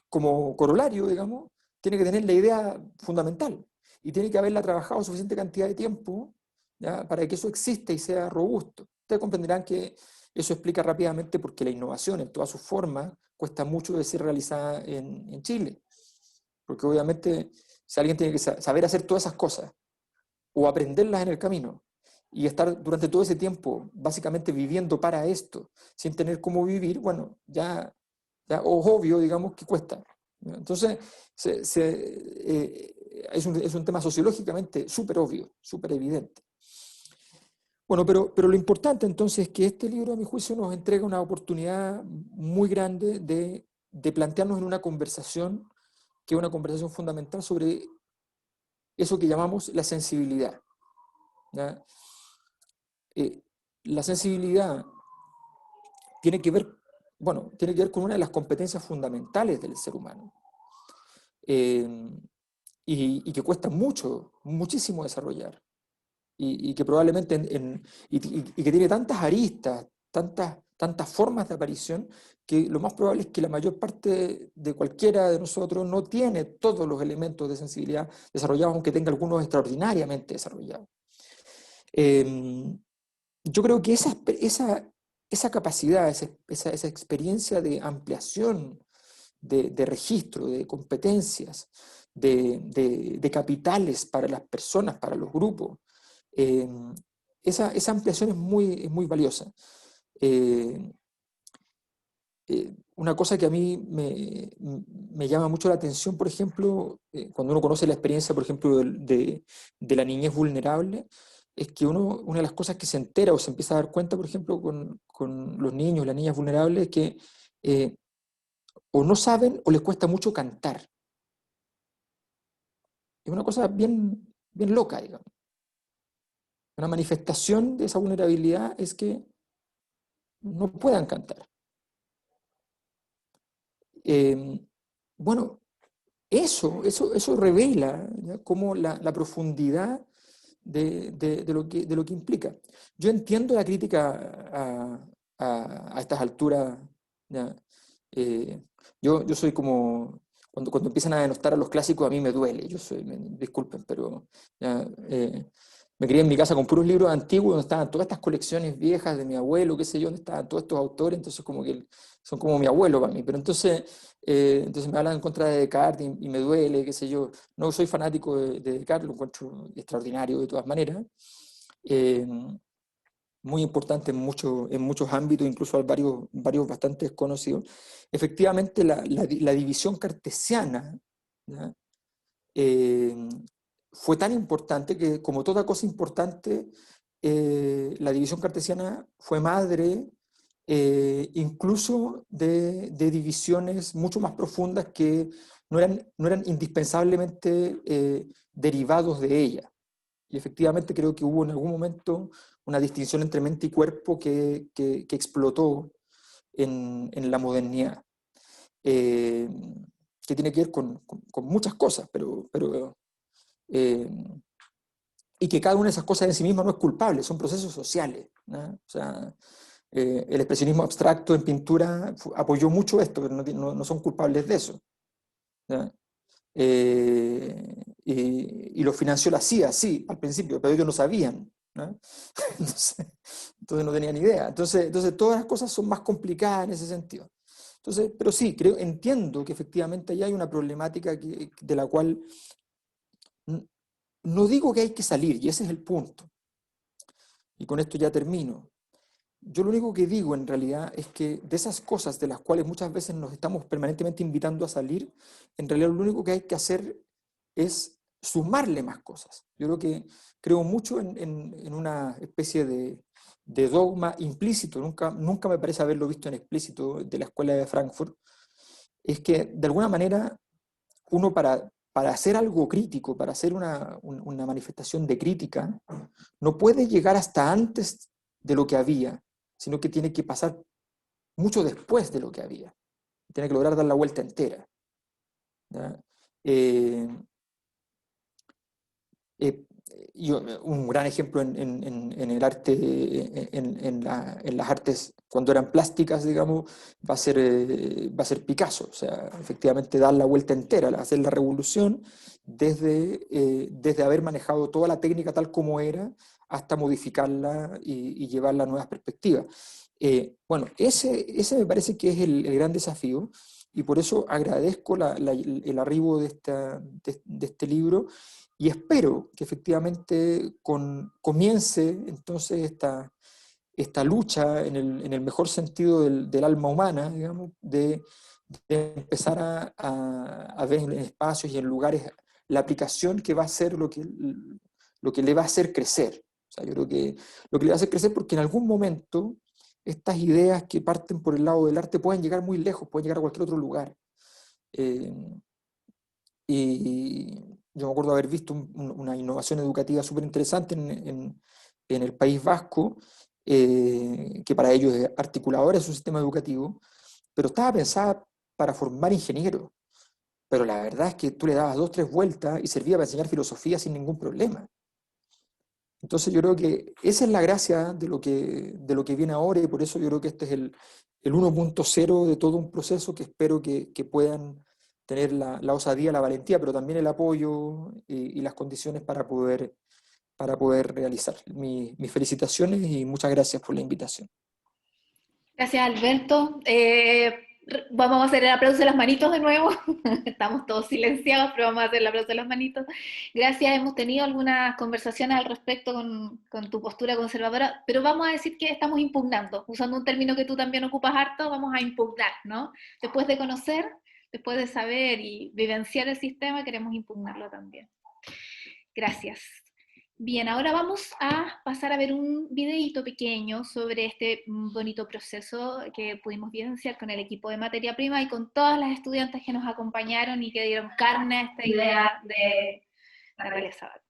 como corolario, digamos, tiene que tener la idea fundamental y tiene que haberla trabajado suficiente cantidad de tiempo, ¿ya?, para que eso exista y sea robusto. Ustedes comprenderán que eso explica rápidamente por qué la innovación en todas sus formas cuesta mucho de ser realizada en Chile. Porque obviamente si alguien tiene que saber hacer todas esas cosas o aprenderlas en el camino y estar durante todo ese tiempo básicamente viviendo para esto, sin tener cómo vivir, bueno, ya obvio, digamos, que cuesta. Entonces, es un tema sociológicamente súper obvio, súper evidente. Bueno, pero lo importante entonces es que este libro, a mi juicio, nos entrega una oportunidad muy grande de plantearnos en una conversación, que es una conversación fundamental sobre eso que llamamos la sensibilidad, ¿ya? La sensibilidad tiene que ver, bueno, tiene que ver con una de las competencias fundamentales del ser humano, y que cuesta mucho, muchísimo desarrollar, y que probablemente y que tiene tantas aristas, tantas formas de aparición, que lo más probable es que la mayor parte de cualquiera de nosotros no tiene todos los elementos de sensibilidad desarrollados, aunque tenga algunos extraordinariamente desarrollados. Yo creo que esa capacidad, esa experiencia de ampliación de registro, de competencias, de capitales para las personas, para los grupos, esa ampliación es muy valiosa. Una cosa que a mí me llama mucho la atención, por ejemplo, cuando uno conoce la experiencia, por ejemplo, de la niñez vulnerable, es que una de las cosas que se entera o se empieza a dar cuenta, por ejemplo, con los niños y las niñas vulnerables, es que o no saben o les cuesta mucho cantar. Es una cosa bien loca, digamos. Una manifestación de esa vulnerabilidad es que no puedan cantar. Bueno, eso revela, ¿ya?, cómo la profundidad de lo que implica. Yo entiendo la crítica a estas alturas, ¿ya? Yo soy como, cuando empiezan a denostar a los clásicos, a mí me duele, disculpen, pero ya, me crié en mi casa con puros libros antiguos donde estaban todas estas colecciones viejas de mi abuelo, qué sé yo, donde estaban todos estos autores, entonces como que son como mi abuelo para mí, pero entonces me hablan en contra de Descartes y me duele, qué sé yo. No soy fanático de Descartes, lo encuentro extraordinario de todas maneras, muy importante en muchos ámbitos, incluso varios bastante desconocidos. Efectivamente, la división cartesiana, ¿ya?, fue tan importante que, como toda cosa importante, la división cartesiana fue madre incluso de divisiones mucho más profundas que no eran indispensablemente derivados de ella. Y efectivamente creo que hubo en algún momento una distinción entre mente y cuerpo que explotó en la modernidad, que tiene que ver con muchas cosas, y que cada una de esas cosas en sí misma no es culpable, son procesos sociales, ¿no? O sea, el expresionismo abstracto en pintura apoyó mucho esto, pero no son culpables de eso, ¿ya? Y lo financió la CIA, sí, al principio, pero ellos no sabían, ¿no? Entonces no tenían idea. Entonces todas las cosas son más complicadas en ese sentido. Entonces, pero sí, entiendo que efectivamente ahí hay una problemática de la cual no digo que hay que salir, y ese es el punto. Y con esto ya termino. Yo lo único que digo en realidad es que de esas cosas de las cuales muchas veces nos estamos permanentemente invitando a salir, en realidad lo único que hay que hacer es sumarle más cosas. Yo creo mucho en una especie dogma implícito, nunca me parece haberlo visto en explícito de la Escuela de Frankfurt, es que de alguna manera uno para hacer algo crítico, para hacer una manifestación de crítica, no puede llegar hasta antes de lo que había, sino que tiene que pasar mucho después de lo que había. Tiene que lograr dar la vuelta entera. ¿Ya? Un gran ejemplo en el arte, en las artes cuando eran plásticas, digamos, va a ser Picasso. O sea, efectivamente dar la vuelta entera, hacer la revolución desde haber manejado toda la técnica tal como era hasta modificarla y llevarla a nuevas perspectivas. Bueno, ese me parece que es el gran desafío, y por eso agradezco el arribo de este libro, y espero que efectivamente comience entonces esta lucha en el mejor sentido del alma humana, digamos, de empezar a ver en espacios y en lugares la aplicación que va a ser lo que le va a hacer crecer. O sea, yo creo que lo que le va a hacer crecer, porque en algún momento estas ideas que parten por el lado del arte pueden llegar muy lejos, pueden llegar a cualquier otro lugar. Y yo me acuerdo haber visto una innovación educativa súper interesante en el País Vasco, que para ellos es articuladora de su sistema educativo, pero estaba pensada para formar ingenieros. Pero la verdad es que tú le dabas 2 o 3 vueltas y servía para enseñar filosofía sin ningún problema. Entonces yo creo que esa es la gracia de lo que viene ahora, y por eso yo creo que este es el 1.0 de todo un proceso que espero que puedan tener la osadía, la valentía, pero también el apoyo y las condiciones para poder realizar. Mis felicitaciones y muchas gracias por la invitación. Gracias, Alberto. Vamos a hacer el aplauso de las manitos de nuevo. Estamos todos silenciados, pero vamos a hacer el aplauso de las manitos. Gracias, hemos tenido algunas conversaciones al respecto con tu postura conservadora, pero vamos a decir que estamos impugnando, usando un término que tú también ocupas harto, vamos a impugnar, ¿no? Después de conocer, después de saber y vivenciar el sistema, queremos impugnarlo también. Gracias. Bien, ahora vamos a pasar a ver un videíto pequeño sobre este bonito proceso que pudimos vivenciar con el equipo de Materia Prima y con todas las estudiantes que nos acompañaron y que dieron carne a esta idea de Natalia Sabat.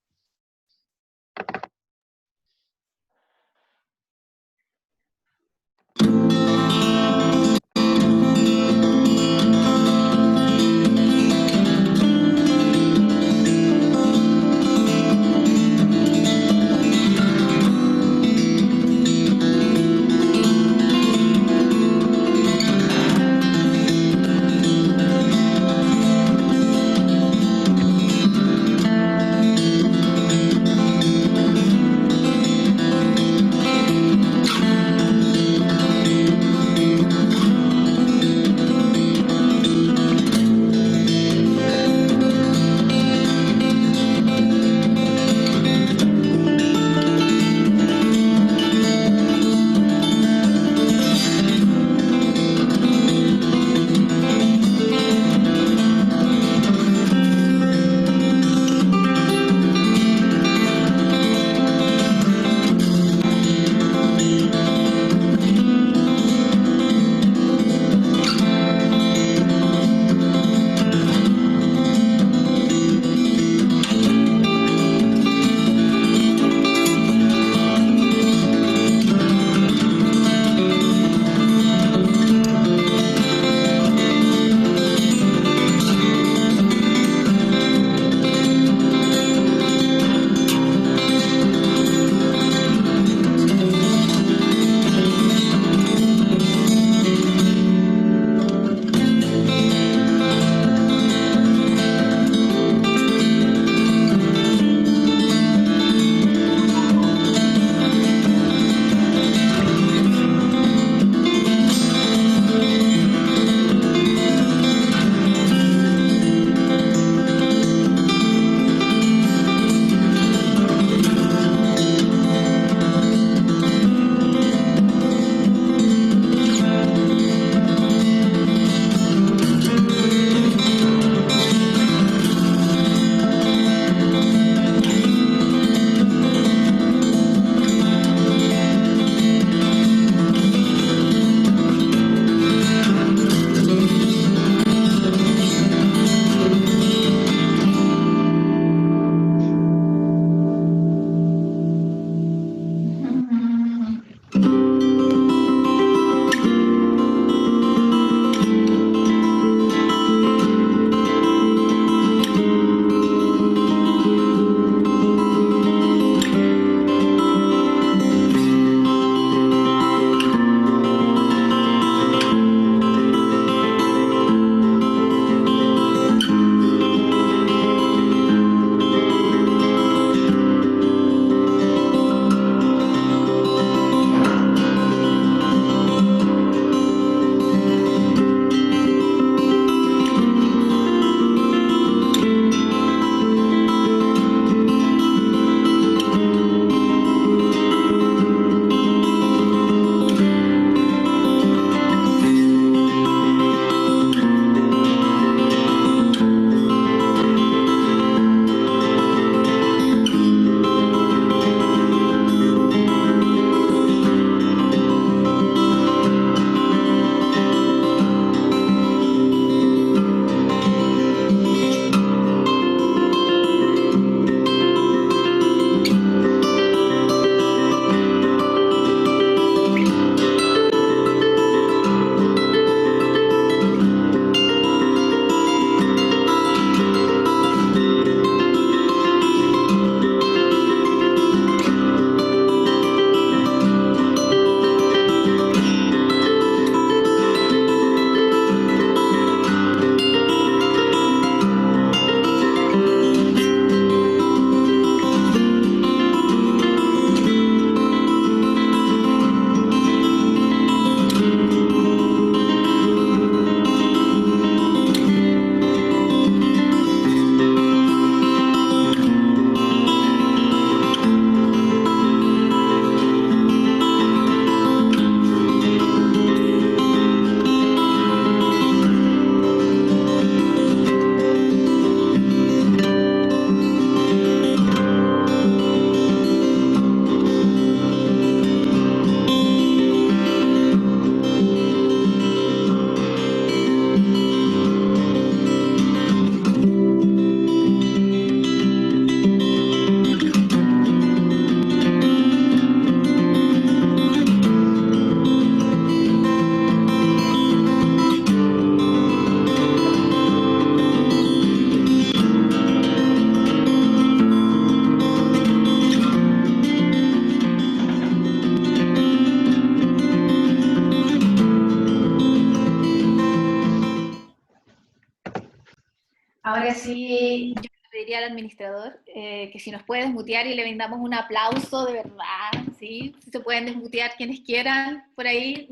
Ahora sí, yo le pediría al administrador que si nos puede desmutear y le brindamos un aplauso de verdad, ¿sí? Si se pueden desmutear quienes quieran por ahí.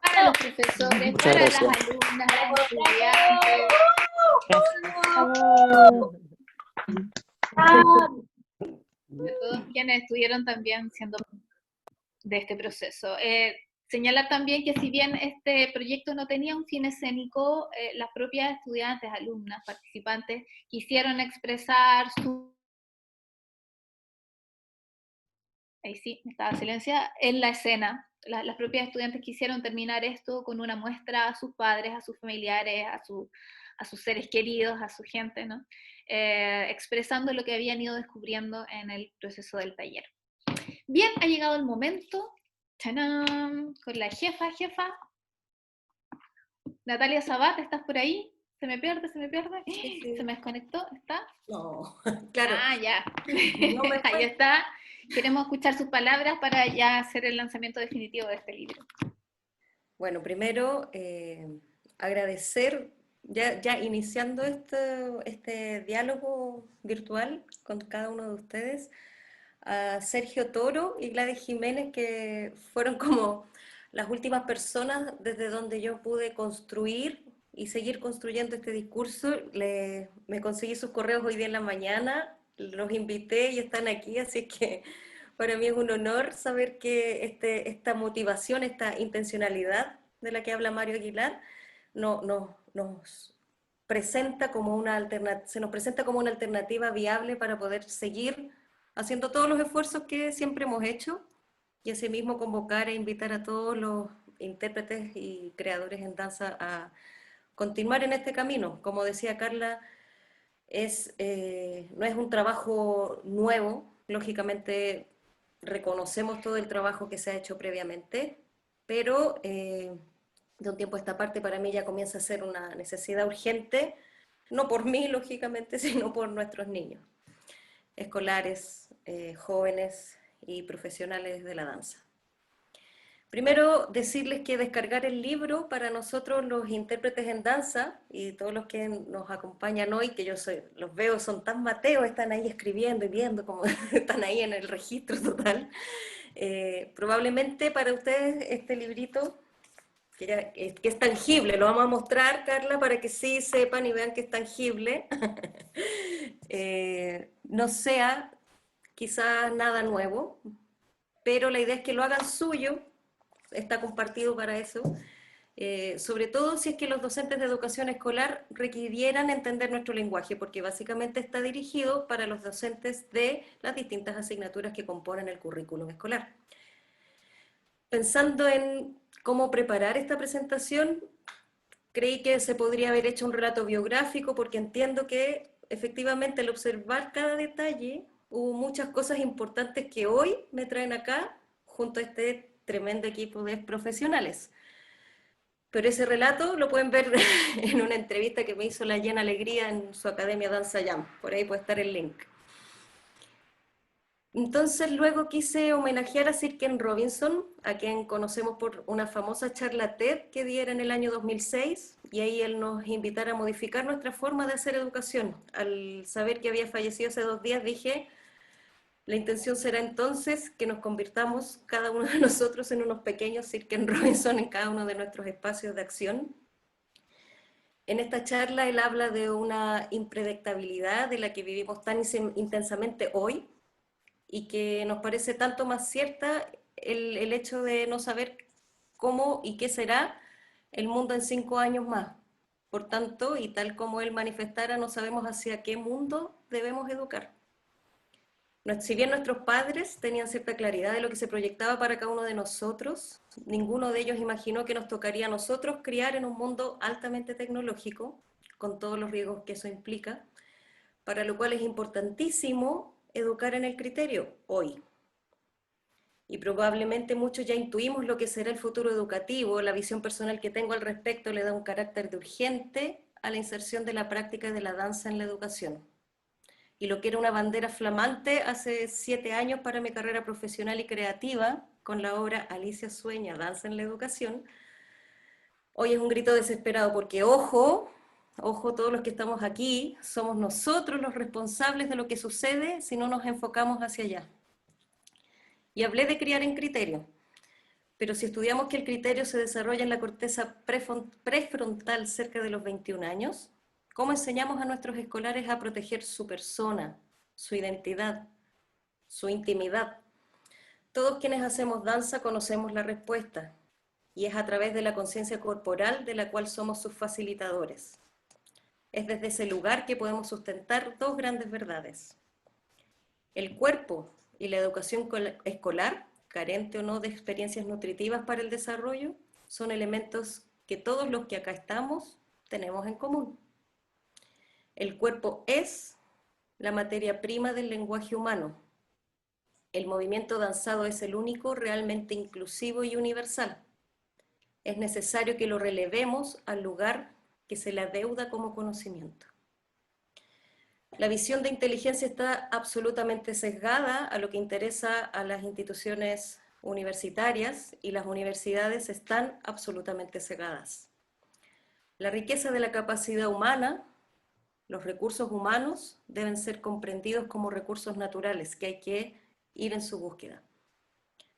Para los profesores, Muchas para las gracias. alumnas, las estudiantes, de todos quienes estuvieron también siendo de este proceso. Señalar también que si bien este proyecto no tenía un fin escénico, las propias estudiantes, alumnas, participantes quisieron expresar su... Ahí sí, estaba silenciada, en la escena. Las propias estudiantes quisieron terminar esto con una muestra a sus padres, a sus familiares, a sus seres queridos, a su gente, ¿no? Expresando lo que habían ido descubriendo en el proceso del taller. Bien, ha llegado el momento. ¡Tanán! Con la jefa. Natalia Sabat, ¿estás por ahí? Se me pierde. Sí. Se me desconectó, ¿está? No, claro. Ah, ya. No me Ahí está. Queremos escuchar sus palabras para ya hacer el lanzamiento definitivo de este libro. Bueno, primero agradecer, ya iniciando este diálogo virtual con cada uno de ustedes, a Sergio Toro y Gladys Jiménez, que fueron como las últimas personas desde donde yo pude construir y seguir construyendo este discurso. Me conseguí sus correos hoy día en la mañana, los invité y están aquí, así que para mí es un honor saber que esta motivación, esta intencionalidad de la que habla Mario Aguilar, nos presenta como se nos presenta como una alternativa viable para poder seguir haciendo todos los esfuerzos que siempre hemos hecho y asimismo convocar e invitar a todos los intérpretes y creadores en danza a continuar en este camino. Como decía Carla, no es un trabajo nuevo, lógicamente reconocemos todo el trabajo que se ha hecho previamente, pero de un tiempo a esta parte para mí ya comienza a ser una necesidad urgente, no por mí, lógicamente, sino por nuestros niños, escolares, jóvenes y profesionales de la danza. Primero, decirles que descargar el libro para nosotros los intérpretes en danza y todos los que nos acompañan hoy, que los veo, son tan mateos, están ahí escribiendo y viendo como están ahí en el registro total. Probablemente para ustedes este librito, que es tangible, lo vamos a mostrar, Carla, para que sí sepan y vean que es tangible, no sea quizás nada nuevo, pero la idea es que lo hagan suyo, está compartido para eso, sobre todo si es que los docentes de educación escolar requirieran entender nuestro lenguaje, porque básicamente está dirigido para los docentes de las distintas asignaturas que componen el currículum escolar. Pensando en cómo preparar esta presentación, creí que se podría haber hecho un relato biográfico, porque entiendo que efectivamente al observar cada detalle hubo muchas cosas importantes que hoy me traen acá junto a este tremendo equipo de profesionales. Pero ese relato lo pueden ver en una entrevista que me hizo la Jen Alegría en su academia Danza Jam, por ahí puede estar el link. Entonces luego quise homenajear a Sir Ken Robinson, a quien conocemos por una famosa charla TED que diera en el año 2006, y ahí él nos invitara a modificar nuestra forma de hacer educación. Al saber que había fallecido hace 2 días dije, la intención será entonces que nos convirtamos cada uno de nosotros en unos pequeños Sir Ken Robinson en cada uno de nuestros espacios de acción. En esta charla él habla de una impredictabilidad de la que vivimos tan intensamente hoy, y que nos parece tanto más cierta el hecho de no saber cómo y qué será el mundo en 5 años más. Por tanto, y tal como él manifestara, no sabemos hacia qué mundo debemos educar. Si bien nuestros padres tenían cierta claridad de lo que se proyectaba para cada uno de nosotros, ninguno de ellos imaginó que nos tocaría a nosotros criar en un mundo altamente tecnológico, con todos los riesgos que eso implica, para lo cual es importantísimo educar en el criterio hoy. Y probablemente muchos ya intuimos lo que será el futuro educativo. La visión personal que tengo al respecto le da un carácter de urgente a la inserción de la práctica de la danza en la educación. Y lo que era una bandera flamante hace 7 años para mi carrera profesional y creativa, con la obra Alicia Sueña, Danza en la Educación, Hoy es un grito desesperado porque, ojo, ojo, todos los que estamos aquí, somos nosotros los responsables de lo que sucede si no nos enfocamos hacia allá. Y hablé de criar en criterio, pero si estudiamos que el criterio se desarrolla en la corteza prefrontal cerca de los 21 años, ¿cómo enseñamos a nuestros escolares a proteger su persona, su identidad, su intimidad? Todos quienes hacemos danza conocemos la respuesta, y es a través de la conciencia corporal de la cual somos sus facilitadores. Es desde ese lugar que podemos sustentar dos grandes verdades. El cuerpo y la educación escolar, carente o no de experiencias nutritivas para el desarrollo, son elementos que todos los que acá estamos tenemos en común. El cuerpo es la materia prima del lenguaje humano. El movimiento danzado es el único realmente inclusivo y universal. Es necesario que lo relevemos al lugar que se le adeuda como conocimiento. La visión de inteligencia está absolutamente sesgada a lo que interesa a las instituciones universitarias y las universidades están absolutamente cegadas. La riqueza de la capacidad humana, los recursos humanos deben ser comprendidos como recursos naturales que hay que ir en su búsqueda.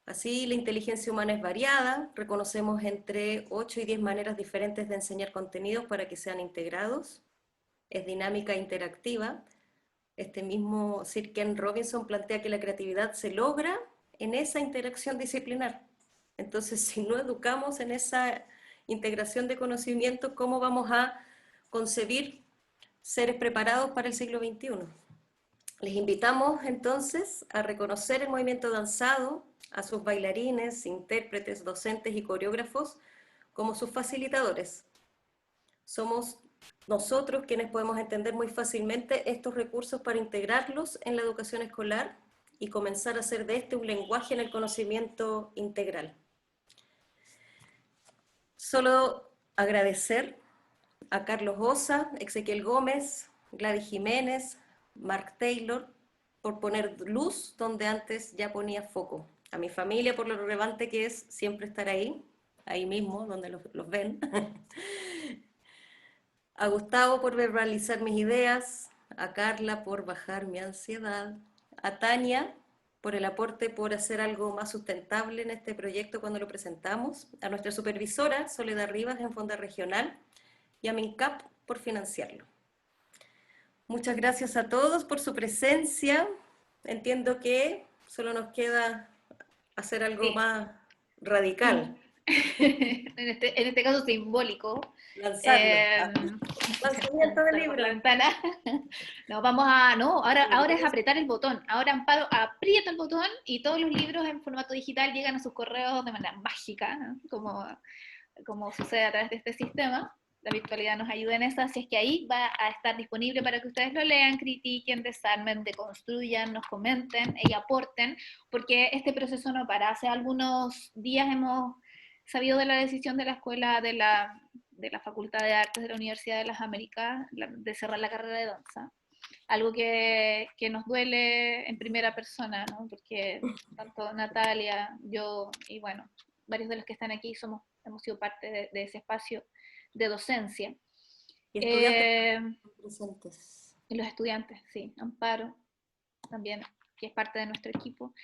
Así, la inteligencia humana es variada, reconocemos entre 8 y 10 maneras diferentes de enseñar contenidos para que sean integrados, es dinámica e interactiva. Este mismo Sir Ken Robinson plantea que la creatividad se logra en esa interacción disciplinar. Entonces, si no educamos en esa integración de conocimientos, ¿cómo vamos a concebir seres preparados para el siglo XXI? Les invitamos entonces a reconocer el movimiento danzado, a sus bailarines, intérpretes, docentes y coreógrafos como sus facilitadores. Somos nosotros quienes podemos entender muy fácilmente estos recursos para integrarlos en la educación escolar y comenzar a hacer de este un lenguaje en el conocimiento integral. Solo agradecer a Carlos Osa, Ezequiel Gómez, Gladys Jiménez, Mark Taylor, por poner luz donde antes ya ponía foco. A mi familia por lo relevante que es siempre estar ahí mismo, donde los ven. A Gustavo por verbalizar mis ideas, a Carla por bajar mi ansiedad, a Tania por el aporte por hacer algo más sustentable en este proyecto cuando lo presentamos, a nuestra supervisora Soledad Rivas en Fonda Regional y a MINCAP por financiarlo. Muchas gracias a todos por su presencia. Entiendo que solo nos queda hacer algo más radical. en este caso simbólico. Lanzarlo. Lanzamiento del libro. No, vamos a, no, ahora es apretar el botón. Ahora Amparo aprieta el botón y todos los libros en formato digital llegan a sus correos de manera mágica, ¿no? como sucede a través de este sistema. La virtualidad nos ayuda en eso, así es que ahí va a estar disponible para que ustedes lo lean, critiquen, desarmen, deconstruyan, nos comenten y aporten, porque este proceso no para. Hace algunos días hemos sabido de la decisión de la escuela de la Facultad de Artes de la Universidad de las Américas de cerrar la carrera de danza. Algo que nos duele en primera persona, ¿no? Porque tanto Natalia, yo y bueno, varios de los que están aquí hemos sido parte de ese espacio de docencia. Y estudiantes presentes. Y los estudiantes, sí, Amparo también, que es parte de nuestro equipo.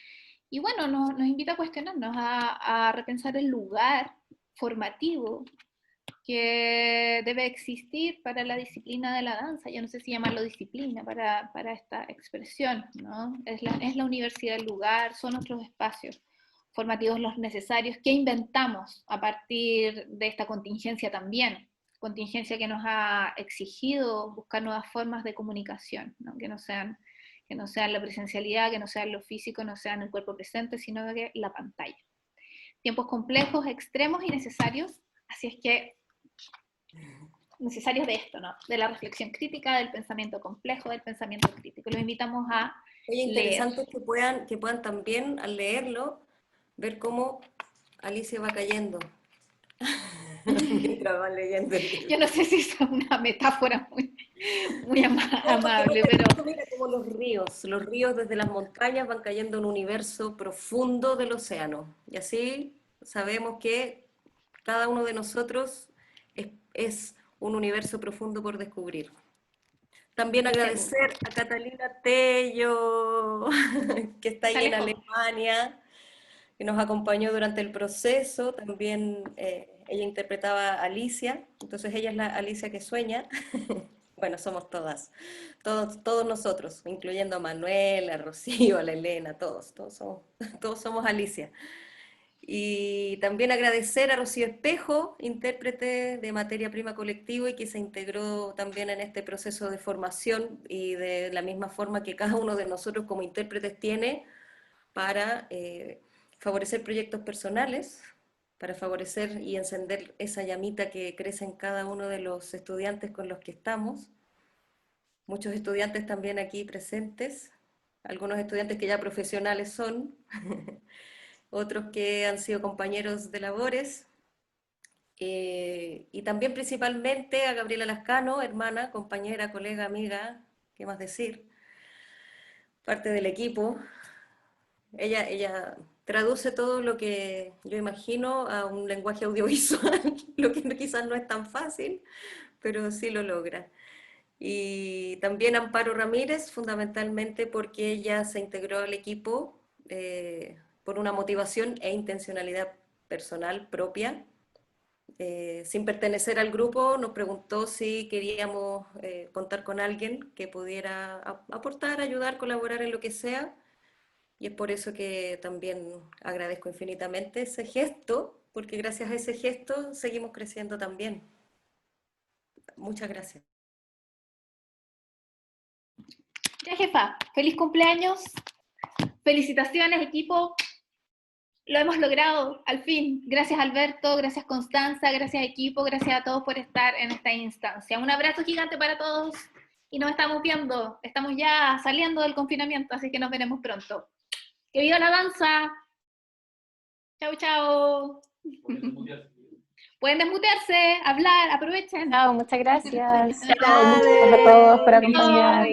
Y bueno, nos invita a cuestionarnos, a repensar el lugar formativo que debe existir para la disciplina de la danza. Yo no sé si llamarlo disciplina para esta expresión, ¿no? Es la universidad el lugar, son nuestros espacios formativos los necesarios que inventamos a partir de esta contingencia también, contingencia que nos ha exigido buscar nuevas formas de comunicación, ¿no? que no sean la presencialidad, que no sean lo físico, no sean el cuerpo presente, sino que la pantalla. Tiempos complejos, extremos y necesarios, así es que necesarios de esto, ¿no? De la reflexión crítica, del pensamiento complejo, del pensamiento crítico. Los invitamos a Oye, interesante que puedan también, al leerlo, ver cómo Alicia va cayendo mientras van leyendo el libro. Yo no sé si es una metáfora muy amable, pero... Mira como los ríos desde las montañas van cayendo en un universo profundo del océano. Y así sabemos que cada uno de nosotros es un universo profundo por descubrir. También agradecer a Catalina Tello, que está ahí en Alemania, que nos acompañó durante el proceso. También ella interpretaba a Alicia, entonces ella es la Alicia que sueña. Bueno, somos todas, todos nosotros, incluyendo a Manuel, a Rocío, a la Elena, todos somos Alicia. Y también agradecer a Rocío Espejo, intérprete de Materia Prima Colectivo y que se integró también en este proceso de formación y de la misma forma que cada uno de nosotros como intérpretes tiene para favorecer proyectos personales, para favorecer y encender esa llamita que crece en cada uno de los estudiantes con los que estamos. Muchos estudiantes también aquí presentes, algunos estudiantes que ya profesionales son, otros que han sido compañeros de labores, y también principalmente a Gabriela Lascano, hermana, compañera, colega, amiga, ¿qué más decir? Parte del equipo. Ella traduce todo lo que yo imagino a un lenguaje audiovisual, lo que quizás no es tan fácil, pero sí lo logra. Y también Amparo Ramírez, fundamentalmente porque ella se integró al equipo por una motivación e intencionalidad personal propia. Sin pertenecer al grupo, nos preguntó si queríamos contar con alguien que pudiera aportar, ayudar, colaborar en lo que sea. Y es por eso que también agradezco infinitamente ese gesto, porque gracias a ese gesto seguimos creciendo también. Muchas gracias. Ya, jefa, feliz cumpleaños, felicitaciones, equipo, lo hemos logrado, al fin. Gracias, Alberto, gracias, Constanza, gracias, equipo, gracias a todos por estar en esta instancia. Un abrazo gigante para todos y nos estamos viendo. Estamos ya saliendo del confinamiento, así que nos veremos pronto. ¡Que viva la danza! ¡Chao, chao! Pueden desmutearse, hablar, aprovechen. Chao, muchas gracias. Chao, muchas gracias a todos por acompañar.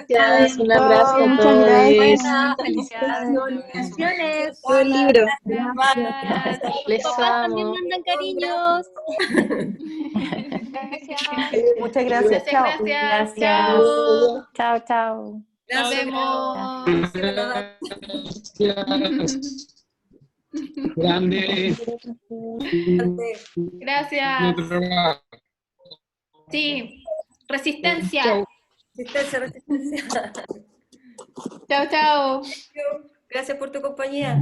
Gracias. Un abrazo a Muchas todos. gracias. Felicitaciones. Todo el libro. Les Papás también amo. mandan cariños. Muchas gracias. Muchas Chao. gracias. Chao. Chao, chao. Nos vemos. Grande. Gracias. Sí. Resistencia. Resistencia. Chao, chao. Gracias por tu compañía.